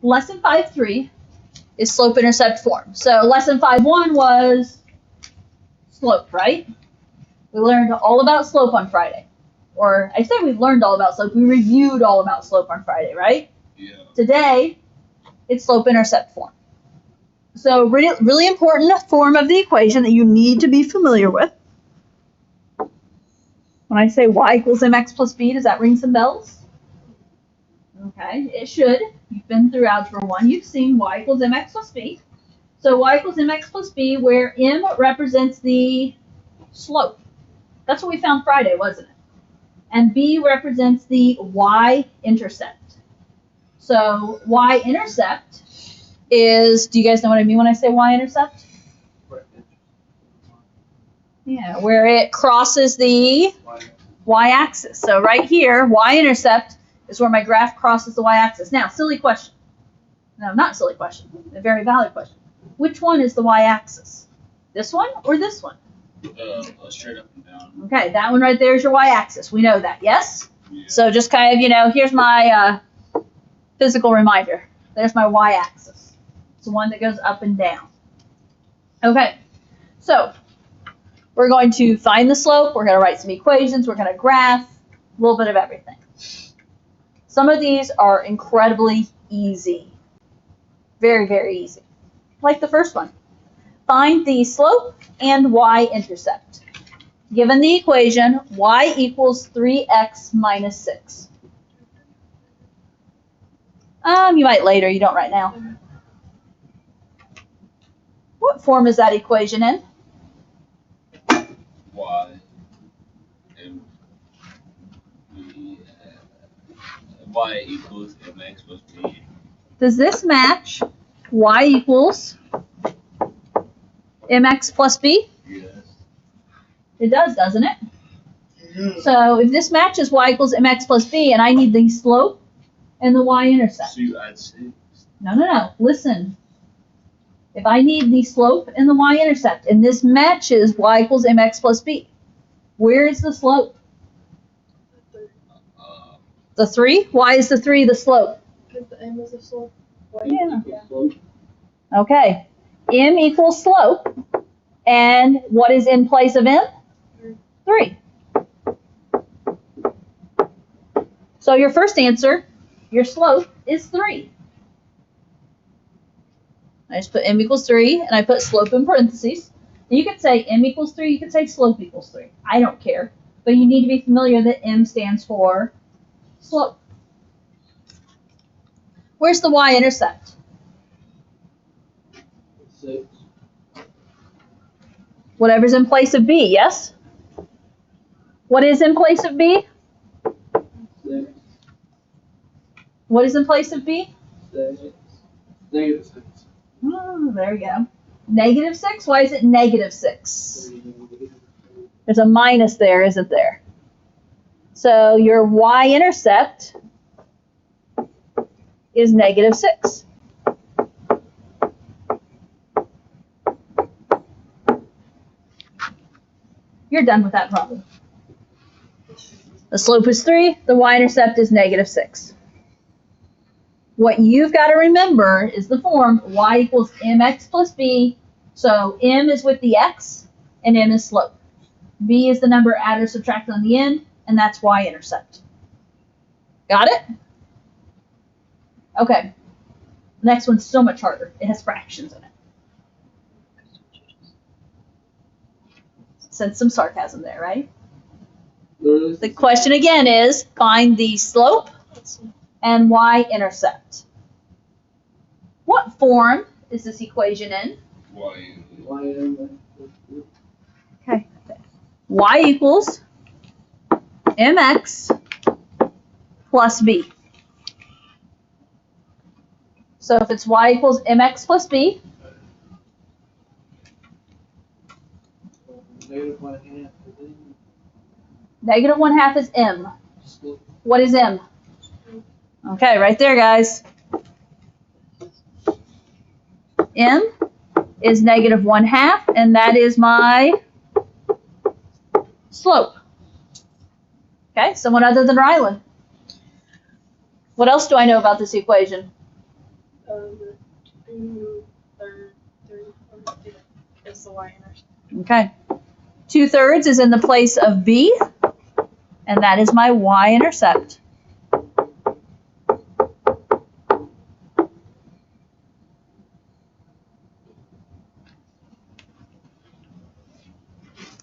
lesson 5.3 is slope-intercept form. So lesson 5.1 was slope, right? We learned all about slope on Friday. Or I say we learned all about slope. We reviewed all about slope on Friday, right? Yeah. Today, it's slope-intercept form. So really important form of the equation that you need to be familiar with. When I say y equals mx plus b, does that ring some bells? Okay, it should. You've been through Algebra 1. You've seen y equals mx plus b. So y equals mx plus b, where m represents the slope. That's what we found Friday, wasn't it? And b represents the y-intercept. So y-intercept is, do you guys know what I mean when I say y-intercept? Yeah, where it crosses the y-axis. So right here, y-intercept is where my graph crosses the y-axis. Now, silly question. No, not silly question. A very valid question. Which one is the y-axis? This one or this one? Straight up and down. Okay, that one right there is your y-axis. We know that, yes? Yeah. So just kind of, here's my physical reminder. There's my y-axis. It's the one that goes up and down. Okay, so we're going to find the slope. We're going to write some equations. We're going to graph a little bit of everything. Some of these are incredibly easy. Very, very easy. Like the first one. Find the slope and y-intercept. Given the equation, y equals 3x minus 6. You might later. You don't right now. What form is that equation in? Y equals mx plus b. Does this match y equals mx plus b? Yes. It does, doesn't it? So if this matches y equals mx plus b and I need the slope and the y-intercept. So you add 6. No. Listen. If I need the slope and the y-intercept and this matches y equals mx plus b, where is the slope? The 3? Why is the 3 the slope? Because the m is the slope. Yeah. Okay. M equals slope. And what is in place of m? 3. So your first answer, your slope, is 3. I just put m equals 3, and I put slope in parentheses. You could say m equals 3, you could say slope equals 3. I don't care. But you need to be familiar that m stands for slope. Where's the y-intercept? 6. Whatever's in place of b, yes? What is in place of b? 6. What is in place of b? 6. Negative 6. Oh, there we go. Negative 6? Why is it negative 6? There's a minus there, isn't there? So your y-intercept is negative 6. You're done with that problem. The slope is 3, the y-intercept is negative 6. What you've got to remember is the form y equals mx plus b. So m is with the x, and m is slope. B is the number add or subtract on the end, and that's y-intercept. Got it? Okay. Next one's so much harder. It has fractions in it. Sense some sarcasm there, right? The question again is, find the slope and y-intercept. What form is this equation in? Okay. Y equals mx plus b. So if it's y equals mx plus b, negative 1/2 is m. What is m? Okay, right there, guys. M is negative 1/2, and that is my slope. Okay, someone other than Rylan. What else do I know about this equation? the 2/3 is the y-intercept. Okay. 2/3 is in the place of b, and that is my y-intercept.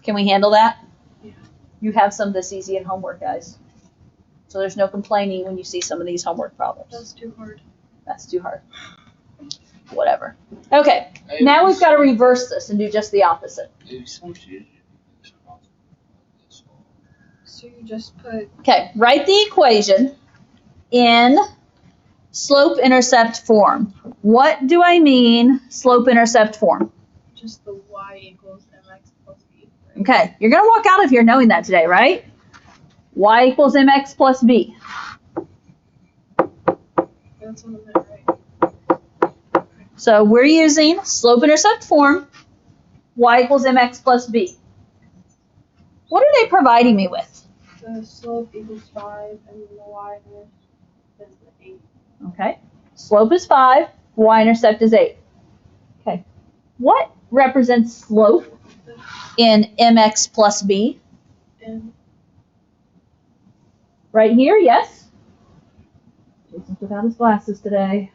Can we handle that? Yeah. You have some this easy in homework, guys. So there's no complaining when you see some of these homework problems. That's too hard. That's too hard. Whatever. Okay, now we've got to reverse this and do just the opposite. So you just put Okay, write the equation in slope-intercept form. What do I mean slope-intercept form? just the y equals mx plus b. Okay, you're going to walk out of here knowing that today, right? Y equals mx plus b. That's what I meant, right? So we're using slope-intercept form, y equals mx plus b. What are they providing me with? The slope equals 5, and then the y-intercept is the 8. Okay, slope is 5, y-intercept is 8. Okay, what represents slope in mx plus b? And Right here, yes? Jason's without his glasses today.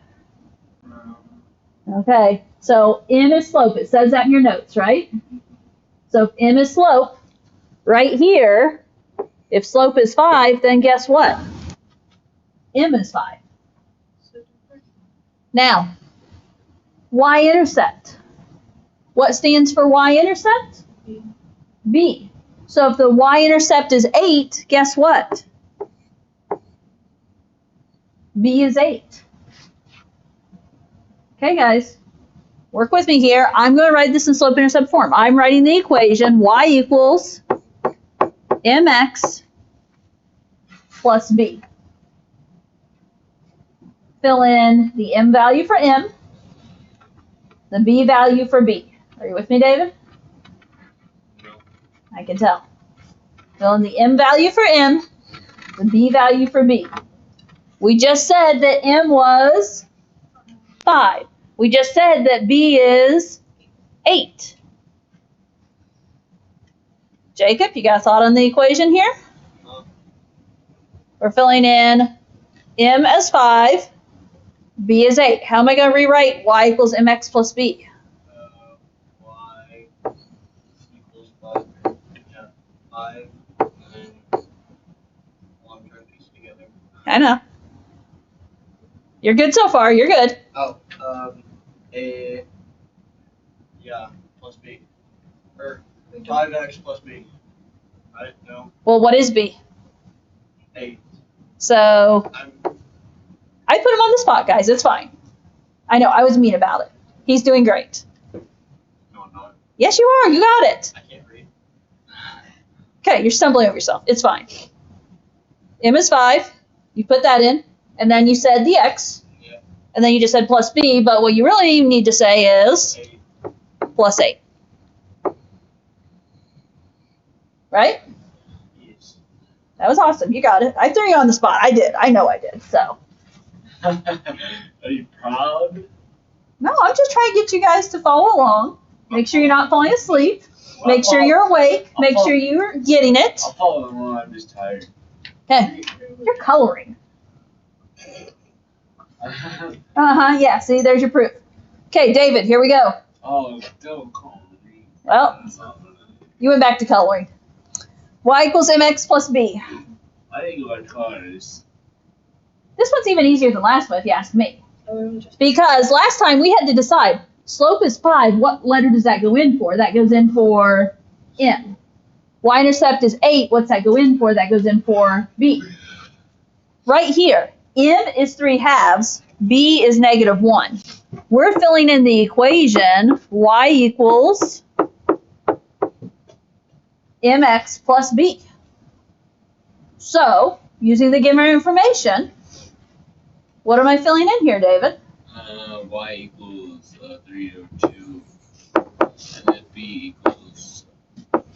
Okay, so m is slope. It says that in your notes, right? So if m is slope, right here, if slope is 5, then guess what? M is 5. so different. Now, y-intercept. What stands for y-intercept? B. B. So if the y-intercept is 8, guess what? B is 8. Okay, guys. Work with me here. I'm going to write this in slope-intercept form. I'm writing the equation y equals mx plus b. Fill in the m value for m, the b value for b. Are you with me, David? No. I can tell. Fill in the m value for m, the b value for b. We just said that m was 5. We just said that b is 8. Jacob, you got a thought on the equation here? We're filling in m as 5, b is 8. How am I going to rewrite y equals mx plus b? Y equals 5. Yeah, 5. And then I'm trying to piece it together. I know. You're good so far. You're good. Oh, A. Yeah, plus B. Or We don't. 5x plus B. Right? No. Well, what is b? 8. So I'm. I put him on the spot, guys. It's fine. I know. I was mean about it. He's doing great. No, I'm not. Yes, you are. You got it. I can't read. Okay, you're stumbling over yourself. It's fine. M is 5. You put that in. And then you said the x. Yeah. And then you just said plus b. But what you really need to say is 8. plus 8. Right? Yes. That was awesome. You got it. I threw you on the spot. I did. I know I did. So, Are you proud? no, I'm just trying to get you guys to follow along. Make sure you're not falling asleep. Make sure you're awake. Make sure you're getting it. I'll follow along. I'm just tired. Okay. You're coloring. Uh-huh. Yeah. See, there's your proof. Okay, David, here we go. Oh, don't call me. Well, you went back to coloring. Y equals mx plus b. I think about cars. This one's even easier than last one, if you ask me. Just Because last time we had to decide, slope is 5, what letter does that go in for? That goes in for m. Y-intercept is 8, what's that go in for? That goes in for b. Right here, m is 3/2, b is -1. We're filling in the equation y equals mx plus b. So, using the given information, what am I filling in here, David? Y equals 3 over 2, and then B equals.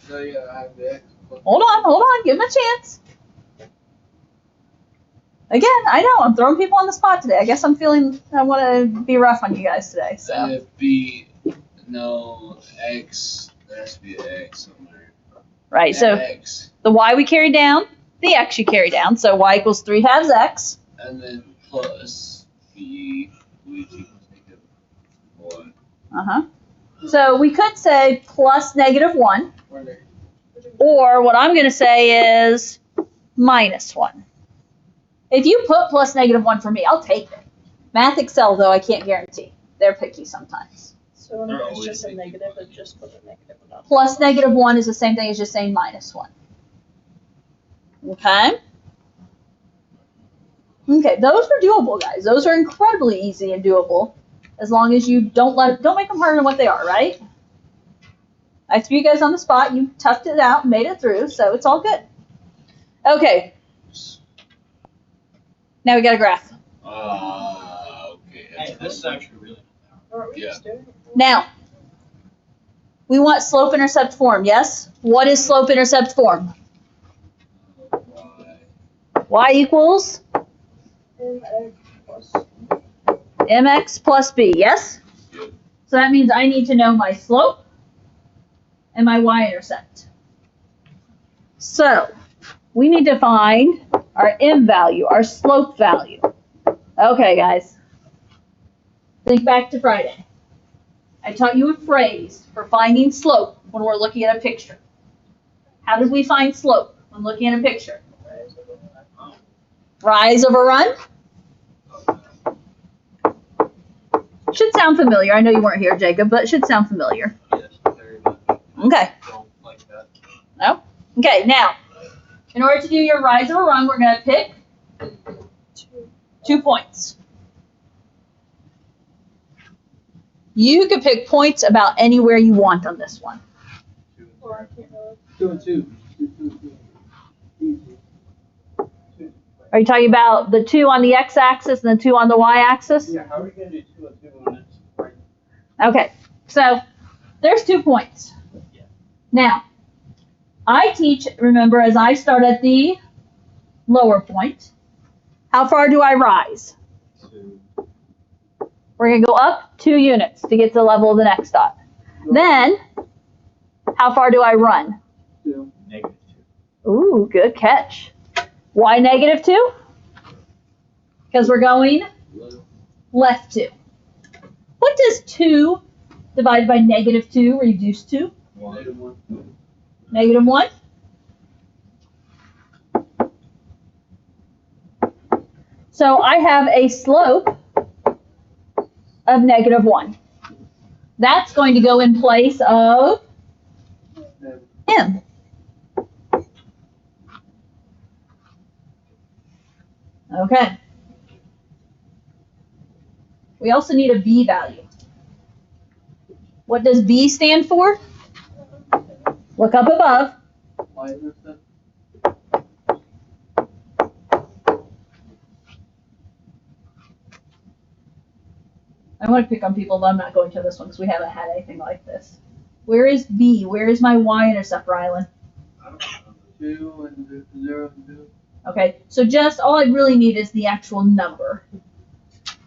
So yeah, I have the x. Hold on, give him a chance. Again, I know, I'm throwing people on the spot today. I guess I want to be rough on you guys today, so. And if B, no, X, there has to be an X somewhere. Right, so X, the y we carry down, the x you carry down, so y equals 3 halves x. and then plus B, which equals -1. Uh-huh. So we could say plus -1, or what I'm going to say is -1. If you put plus -1 for me, I'll take it. Math Excel, though, I can't guarantee. They're picky sometimes. So They're when it's always just a thinking negative, about it just put a negative above. Plus -1 is the same thing as just saying -1. Okay? Okay, those are doable, guys. Those are incredibly easy and doable, as long as you don't make them harder than what they are, right? I threw you guys on the spot. You toughed it out, made it through, so it's all good. Okay. Now we got a graph. Okay. Hey, this is actually really. Or are we Yeah. just doing it? Now, we want slope-intercept form, yes? What is slope-intercept form? Y equals MX plus mx plus b, yes? Yep. So that means I need to know my slope and my y-intercept. So we need to find our m value, our slope value. Okay, guys. Think back to Friday. I taught you a phrase for finding slope when we're looking at a picture. How did we find slope when looking at a picture? Rise over run? Should sound familiar. I know you weren't here, Jacob, but it should sound familiar. Yes, very much. Okay. Don't like that. No? Okay, now, in order to do your rise over run, we're going to pick 2 points. You could pick points about anywhere you want on this one. Or I can't really. 2 and 2. 2. Easy. Are you talking about the 2 on the x-axis and the 2 on the y-axis? Yeah, how are we going to do 2 and 2 when it's right? Okay, so there's 2 points. Yeah. Now, I teach, remember, as I start at the lower point, how far do I rise? 2. We're going to go up 2 units to get to the level of the next dot. Then, how far do I run? 2. -2. Ooh, good catch. Why -2? Because we're going left 2. What does 2 divided by -2 reduce to? -1. -1? So I have a slope of -1. That's going to go in place of m. Okay. We also need a b value. What does b stand for? Look up above. Y-intercept. I want to pick on people, but I'm not going to this one because we haven't had anything like this. Where is b? Where is my y-intercept, Rylan? 2 and 0 and 2. Okay, so just all I really need is the actual number.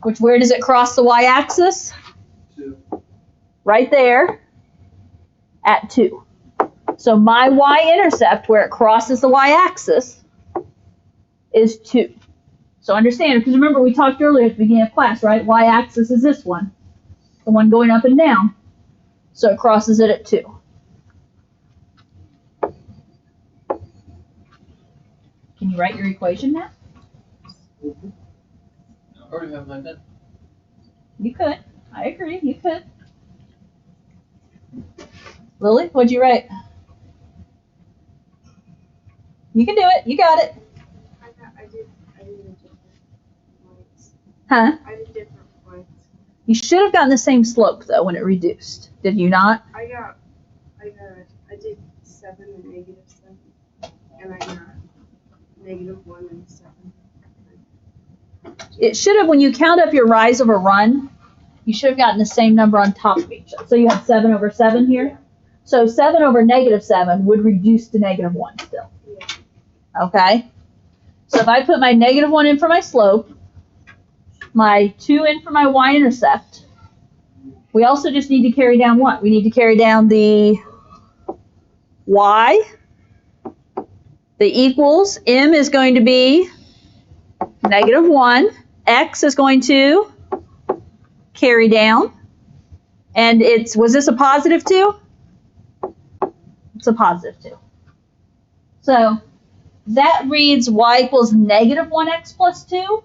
Which, where does it cross the y-axis? 2. Right there at 2. So my y-intercept, where it crosses the y-axis, is 2. So understand, because remember we talked earlier at the beginning of class, right? Y-axis is this one, the one going up and down. So it crosses it at 2. Can you write your equation now? I already have my net. You could. I agree, you could. Lily, what'd you write? You can do it. You got it. I did different points. Huh? I did different points. You should have gotten the same slope, though, when it reduced. Did you not? I did 7 and -7. And I got -1 and 7. It should have, when you count up your rise over run, you should have gotten the same number on top of each other. So you have 7 over 7 here. So 7 over -7 would reduce to -1 still. Yeah. Okay? So if I put my -1 in for my slope, my 2 in for my y-intercept, we also just need to carry down what? We need to carry down the y. The equals, m is going to be -1. X is going to carry down. And was this a positive 2? It's a positive 2. So that reads y equals -1x plus 2,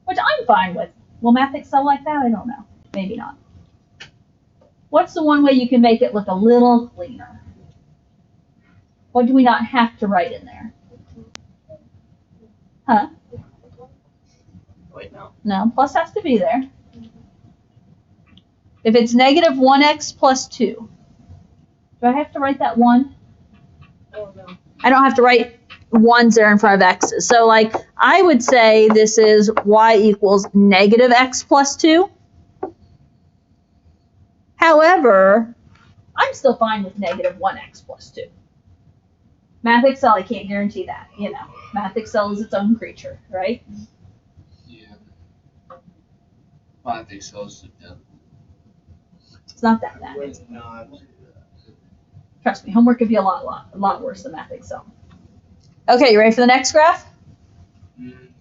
which I'm fine with. Will math excel like that? I don't know. Maybe not. What's the one way you can make it look a little cleaner? What do we not have to write in there? Huh? Wait, no. No, plus has to be there. If it's -1x plus 2, do I have to write that 1? Oh, no. I don't have to write 1s there in front of x's. So, like, I would say this is y equals -x plus 2. However, I'm still fine with -1x plus 2. Math Excel, I can't guarantee that. You know, Math Excel is its own creature, right? Yeah. I think so. It's the devil. It's not that bad. Would not. Trust me, homework could be a lot worse than Math Excel. Okay, you ready for the next graph?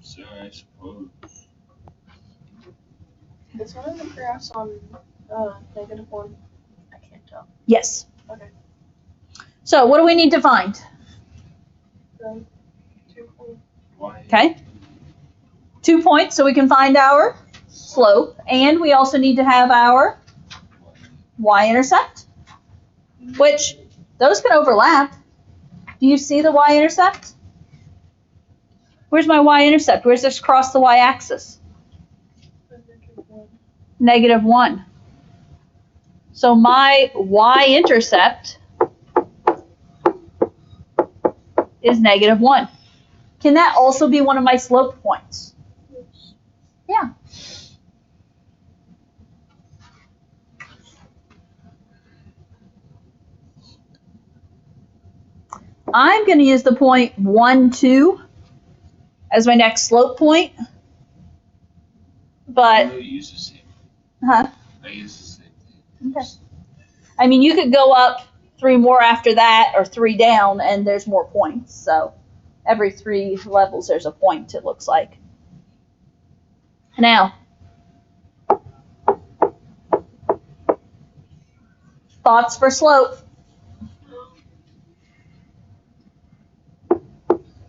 Sorry, I suppose. Is one of the graphs on -1? I can't tell. Yes. Okay. So, what do we need to find? 2 points. Why? Okay. 2 points, so we can find our slope, and we also need to have our y-intercept, which those can overlap. Do you see the y-intercept? Where's my y-intercept? Where's this cross the y-axis? -1. So my y-intercept is -1. Can that also be one of my slope points? Yeah. I'm going to use the point 1, 2 as my next slope point. But, I use the same. huh? I use the same thing. Okay. I mean, you could go up 3 more after that or 3 down and there's more points. So every 3 levels there's a point, it looks like. Now, thoughts for slope.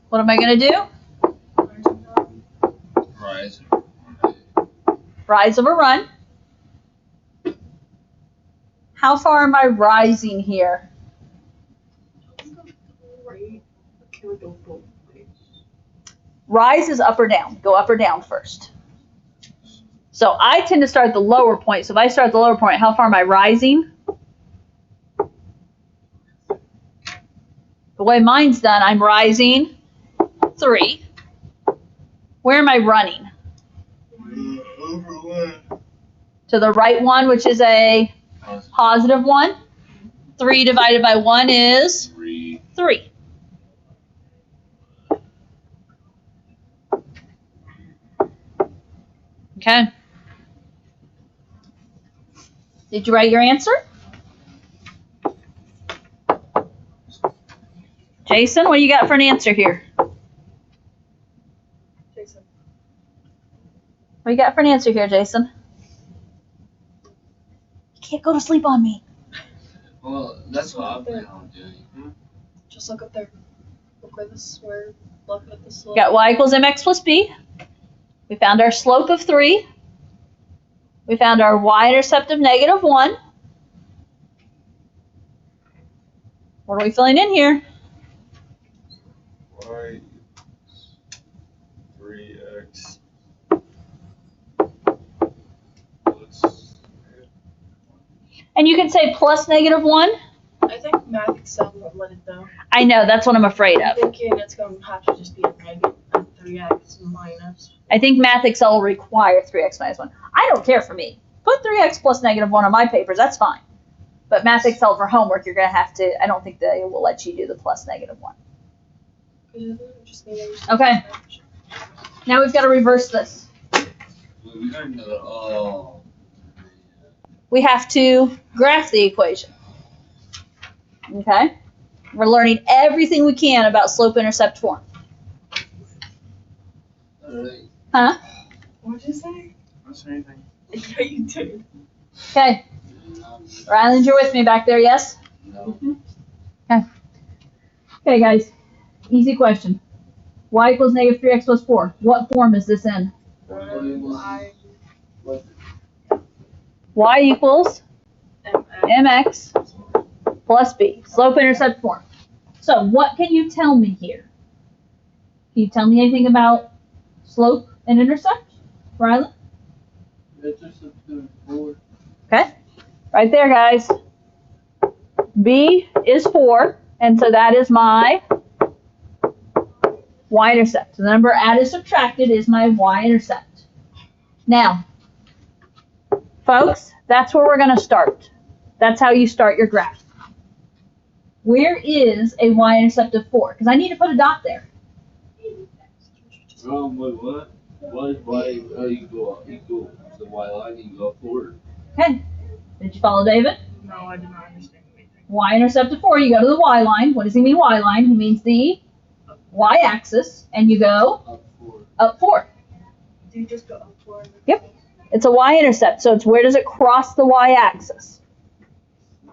What am I going to do? Rise. Rise over run. How far am I rising here? Right. Can we go both ways? Rise is up or down. Go up or down first. So I tend to start at the lower point. So if I start at the lower point, how far am I rising? The way mine's done, I'm rising 3. Where am I running? Over one. To the right one, which is a positive 1. 3 divided by 1 is 3. 3. Okay. Did you write your answer? Jason, what you got for an answer here? Jason. What you got for an answer here, Jason? You can't go to sleep on me. Well, that's what I'm planning on doing. Just look up there. Look where the square. Look at the slope. Got y equals mx plus b. We found our slope of 3. We found our y-intercept of -1. What are we filling in here? Y 3x plus. And you can say plus -1. I think Math Excel won't let it though. I know, that's what I'm afraid I'm of. thinking it's going to have to just be a negative 3x minus. I think Math Excel will require 3x minus 1. I don't care for me. Put 3x plus -1 on my papers, that's fine. But Math Excel for homework, you're going to have to, I don't think they will let you do the plus -1. Just Okay. Now we've got to reverse this. We don't know. Oh. We have to graph the equation. Okay? We're learning everything we can about slope-intercept form. Alright. Huh? What'd you say? Don't say anything. Yeah, you did. Okay. Ryland, you're with me back there, yes? No. Okay, guys. Easy question. Y equals negative 3x plus 4. What form is this in? I Y equals am mx plus b. Slope-intercept form. So what can you tell me here? Can you tell me anything about slope and intercept, Ryland? Intercept to 4. Okay. Right there, guys. B is 4, and so that is my y-intercept. So the number added subtracted is my y-intercept. Now, folks, that's where we're going to start. That's how you start your graph. Where is a y-intercept of 4? Because I need to put a dot there. Wait, what? Why you go the Y line, you go forward? Okay. Did you follow David? No, I did not understand anything. Y-intercept of 4, you go to the y line. What does he mean y line? He means the y-axis, and you go Up forward. up 4. Do you just go up for it? Yep. It's a y-intercept, so it's where does it cross the y-axis?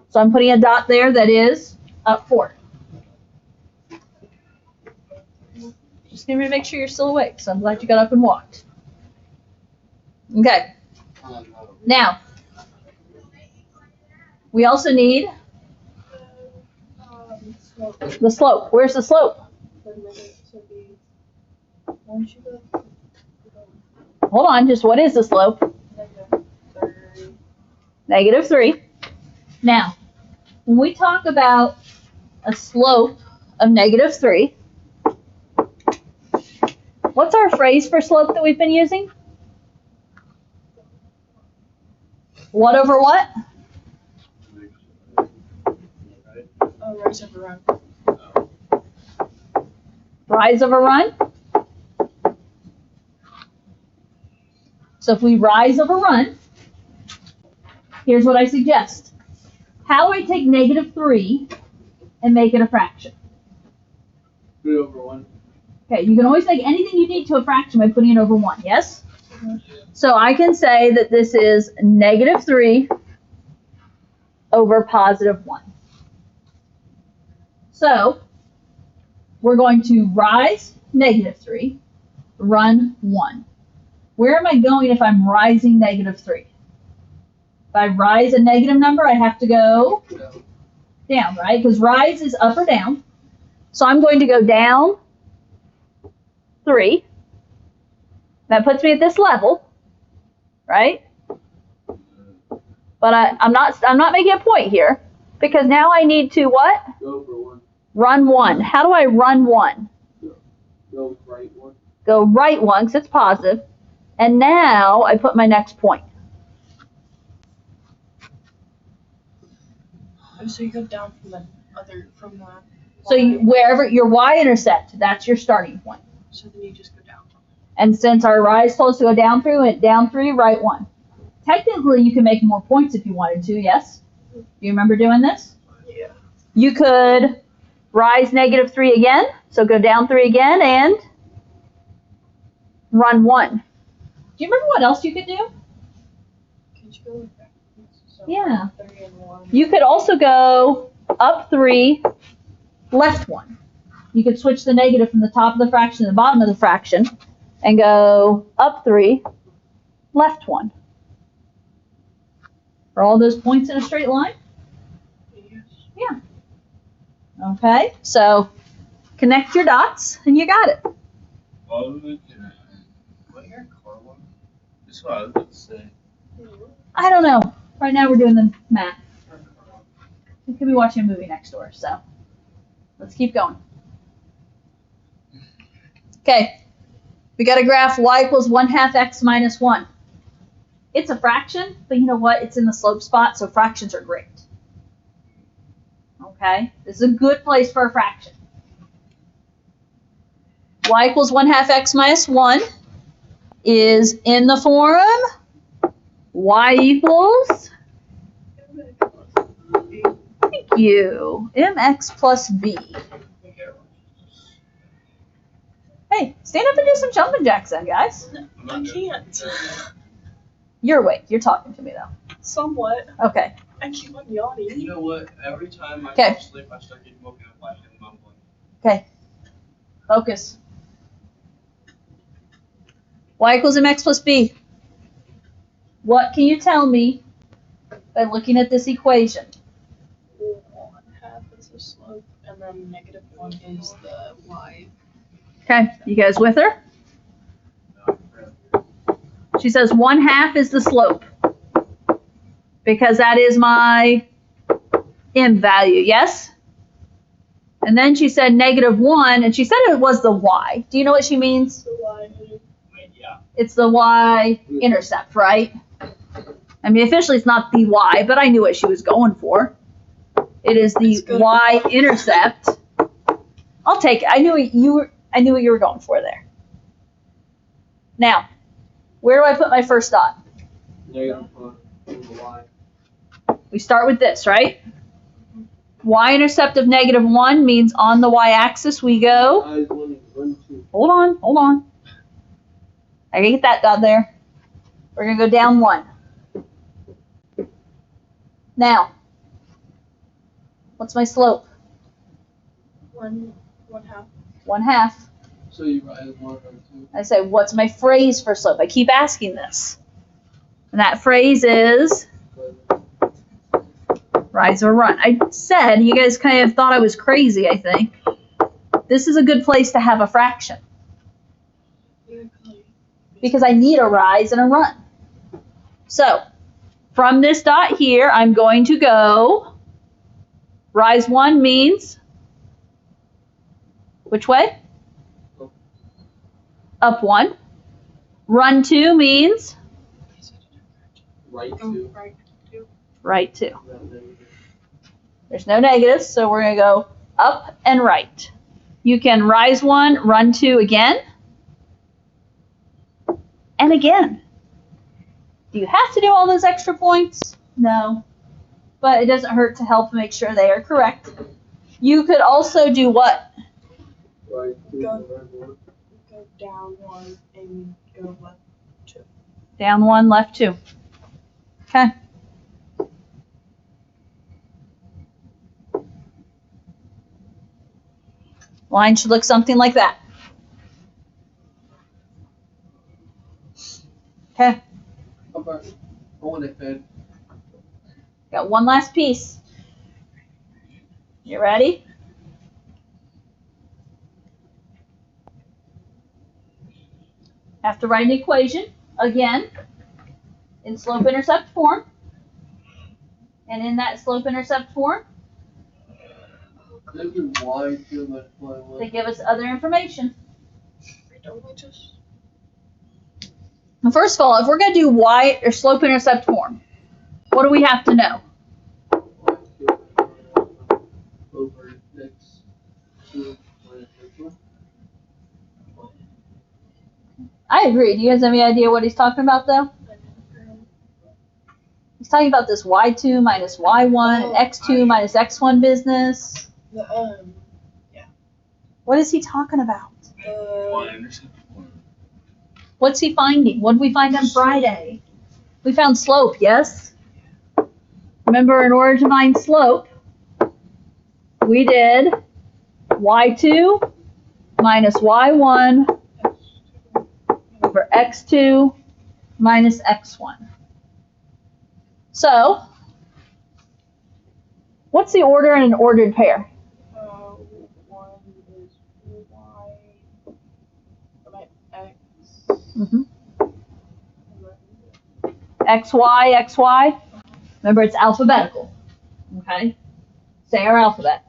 So I'm putting a dot there that is up 4. Just need to make sure you're still awake, so I'm glad you got up and walked. Okay. Now, we also need Slope. the slope. Where's the slope? The minute to be. Why don't you go? Hold on, just what is the slope? Negative 30. -3. Now, when we talk about a slope of -3, what's our phrase for slope that we've been using? What over what? Oh, rise up around. Rise over run. So if we rise over run, here's what I suggest. How do I take -3 and make it a fraction? 3 over 1. Okay, you can always make anything you need to a fraction by putting it over 1, yes? So I can say that this is -3 over +1. So we're going to rise -3, run 1. Where am I going if I'm rising -3? If I rise a negative number, I have to go down, right? Because rise is up or down. So I'm going to go down 3. That puts me at this level, right? But I'm not making a point here because now I need to what? Go for 1. Run 1. How do I run 1? Go right 1. Go right 1 because it's positive. And now I put my next point. Oh, so you go down from the from the. So wherever your y-intercept, that's your starting point. So then you just go down. And since our rise told us to go down 3, we went down 3, right 1. Technically, you can make more points if you wanted to, yes? Do you remember doing this? Yeah. You could rise -3 again, so go down 3 again and run 1. Do you remember what else you could do? Can you go like that? So Yeah. 30 and 1. You could also go up 3, left 1. You could switch the negative from the top of the fraction to the bottom of the fraction and go up 3, left 1. Are all those points in a straight line? Yes. Yeah. Okay, so connect your dots and you got it. Oh, look at that. What your car one? That's what I was about to say. I don't know. Right now we're doing the math. We could be watching a movie next door, so let's keep going. Okay, we got a graph y equals 1/2 x minus 1. It's a fraction, but you know what? It's in the slope spot, so fractions are great. Okay, this is a good place for a fraction. Y equals 1/2 x minus 1. is in the form y equals, thank you, mx plus b. Hey, stand up and do some jumping jacks then, guys. I can't. You're awake. You're talking to me, though. Somewhat. Okay. I keep on yawning. You know what? Every time I Okay. fall asleep, I start getting woken up by him mumbling. Okay. Focus. Y equals mx plus b. What can you tell me by looking at this equation? 1/2 is the slope, and then -1 is the y. Okay, you guys with her? She says 1/2 is the slope because that is my m value, yes? And then she said -1, and she said it was the y. Do you know what she means? The y. Yeah. It's the y-intercept, right? I mean, officially it's not the y, but I knew what she was going for. It is the It's good. y-intercept. I'll take it. I knew what you were going for there. Now, where do I put my first dot? -1 over y. We start with this, right? Y-intercept of -1 means on the y-axis we go. I was wanting 1, 2. Hold on. I can get that dot there. We're going to go down 1. Now, what's my slope? 1/2. 1/2. So you rise 1 or 2. I say, what's my phrase for slope? I keep asking this. And that phrase is rise or run. I said, you guys kind of thought I was crazy, I think. This is a good place to have a fraction because I need a rise and a run. So, from this dot here, I'm going to go, rise 1 means, which way? Up 1. Run 2 means Right Go 2. right 2. right 2. There's no negatives, so we're going to go up and right. You can rise 1, run 2 again, and again. Do you have to do all those extra points? No. But it doesn't hurt to help make sure they are correct. You could also do what? Right 2. Go. Right 1. Go down 1 and go left 2. Down 1, left 2. Okay. Line should look something like that. Okay. Okay. I want it fed. Got one last piece. You ready? Have to write an equation again in slope-intercept form. And in that slope-intercept form, This is y 2 minus y 1. they give us other information. Don't we just. Well, first of all, if we're going to do y or slope-intercept form, what do we have to know? Y 2 over x 2 minus x 1. I agree. Do you guys have any idea what he's talking about, though? He's talking about this y2 minus y1 and x2 minus x1 business. The What is he talking about? Y-intercept. What's he finding? What did we find on Friday? We found slope, yes? Remember, in order to find slope, we did y2 minus y1 over x2 minus x1. So, what's the order in an ordered pair? 1 is y. X. Mm-hmm. XY, XY. Remember, it's alphabetical. Okay? Say our alphabet.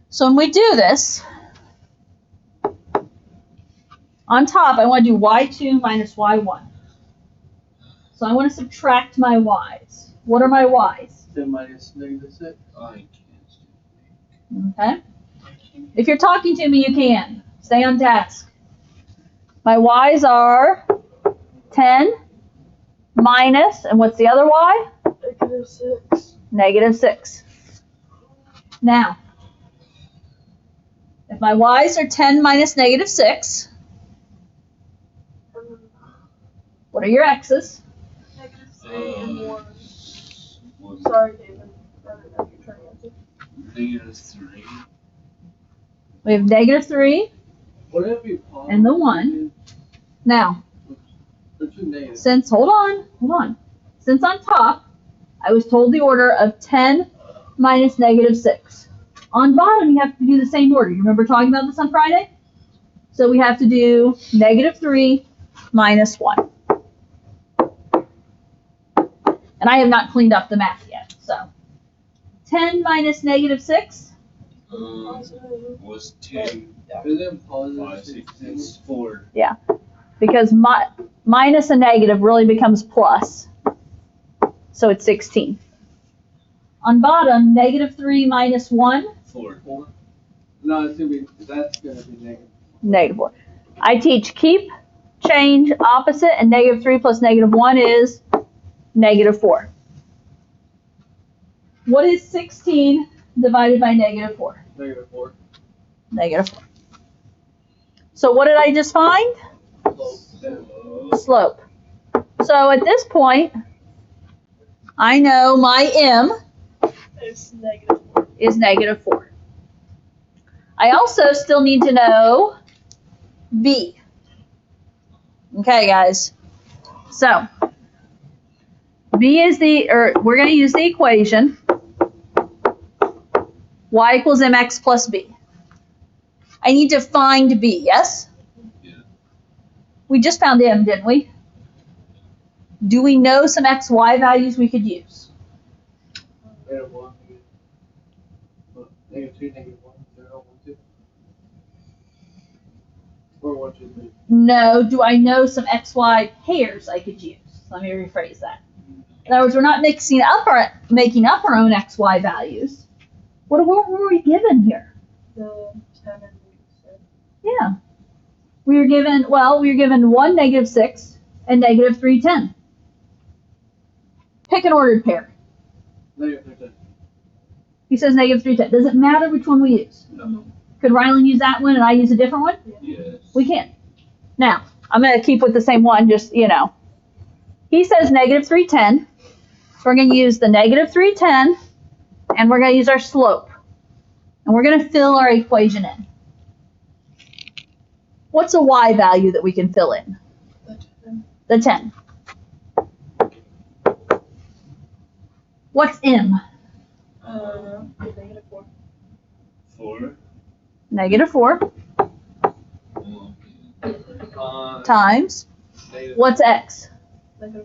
So when we do this, on top, I want to do y2 minus y1. So I want to subtract my y's. What are my y's? 10 minus -6. I can't. Okay? If you're talking to me, you can. Stay on task. My y's are 10 minus, and what's the other y? -6. -6. Now, if my y's are 10 minus -6, what are your x's? -3 and 1. One, Sorry, David. I don't know if you're trying to answer. -3. We have -3 Wouldn't it be positive? and the 1. Now, Or two negatives. hold on. Since on top, I was told the order of 10 minus -6. On bottom, you have to do the same order. You remember talking about this on Friday? So we have to do -3 minus 1. And I have not cleaned up the math yet, so. 10 minus -6, Was 2, Is it positive? 5, 6, it's 4. because minus a negative really becomes plus. So it's 16. On bottom, -3 minus 1, 4. No, it's gonna be, that's gonna be negative. -1. I teach keep, change, opposite, and -3 plus -1 is -4. What is 16 divided by -4? -4. -4. So what did I just find? Slope. So at this point, I know my m It's -4. is -4. I also still need to know b. Okay, guys. So b is we're going to use the equation y equals mx plus b. I need to find b, yes? Yeah. We just found m, didn't we? Do we know some x, y values we could use? -1, -2, -1, 0, 1, 2. Or 1, 2, 3. No. Do I know some x, y pairs I could use? Let me rephrase that. In other words, we're not making up our own x, y values. What were we given here? The 10 and -6. Yeah. We were given 1 -6 and -3 10. Pick an ordered pair. -13. He says -3 10. Does it matter which one we use? No. Could Rylan use that one and I use a different one? Yes. We can. Now, I'm going to keep with the same one, just, He says -3 10. So we're going to use the -3 10, and we're going to use our slope. And we're going to fill our equation in. What's a y value that we can fill in? The 10. The 10. What's m? -4. 4. -4 Okay. times, Negative. what's x? -3.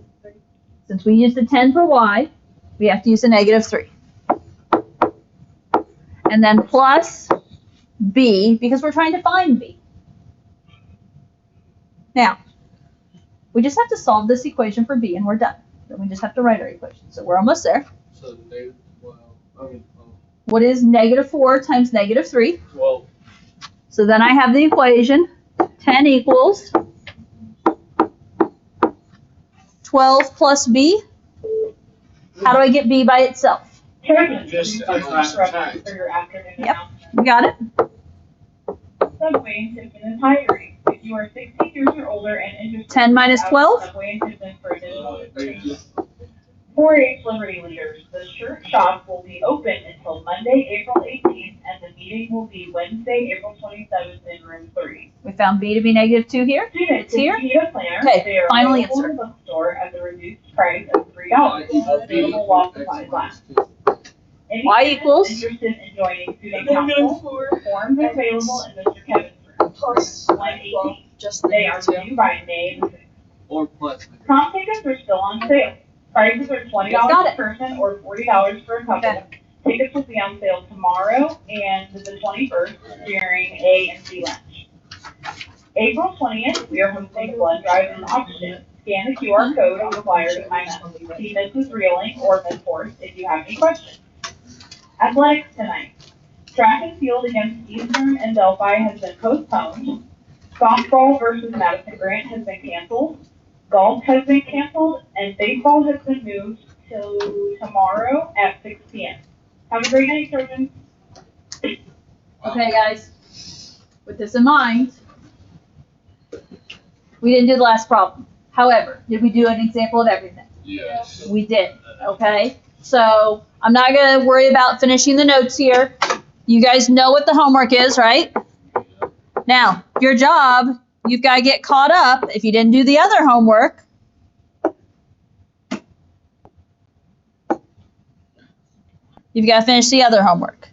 Since we used a 10 for y, we have to use a -3. And then plus b, because we're trying to find b. Now, we just have to solve this equation for b and we're done. Then we just have to write our equation. So we're almost there. So -12. I mean, What is -4 times -3? 12. So then I have the equation 10 equals 12 plus b. How do I get b by itself? Just time. For your afternoon Yep. announcement. You got it? Subway and Tiffin is hiring. If you are 16 years or older and interested 10 minus in 12? Subway and Tiffin for additional training. 4-H Liberty Leaders. The shirt shop will be open until Monday, April 18th, and the meeting will be Wednesday, April 27th in room 3. We found b to be -2 here. Students, It's here? if you need a planner, Okay, they are final available answer. in the bookstore at the reduced price of $3. Available while supplies last. Any Y students equals? interested in joining student council, forms are available in Mr. Kevin's room. Plus 118. just the They are -2. due by May the 6th. Or plus. Comp tickets are still on sale. Prices are $20 Got it. per person or $40 for a couple. Okay. Tickets will be on sale tomorrow and the 21st during A and C lunch. April 20th, we are hosting a blood drive and auction. Scan the QR code on the flyer to sign up. See Mrs. Reeling or Ms. Horst if you have any questions. Athletics tonight. Track and field against Eastern and Delphi has been postponed. Softball versus Madison Grant has been canceled. Golf has been canceled, and baseball has been moved till tomorrow at 6 p.m. Have a great night, Trojans. Okay, guys. With this in mind, we didn't do the last problem. However, did we do an example of everything? Yes. We did. Okay. So I'm not gonna worry about finishing the notes here. You guys know what the homework is, right? Now, your job, you've got to get caught up if you didn't do the other homework. You've got to finish the other homework.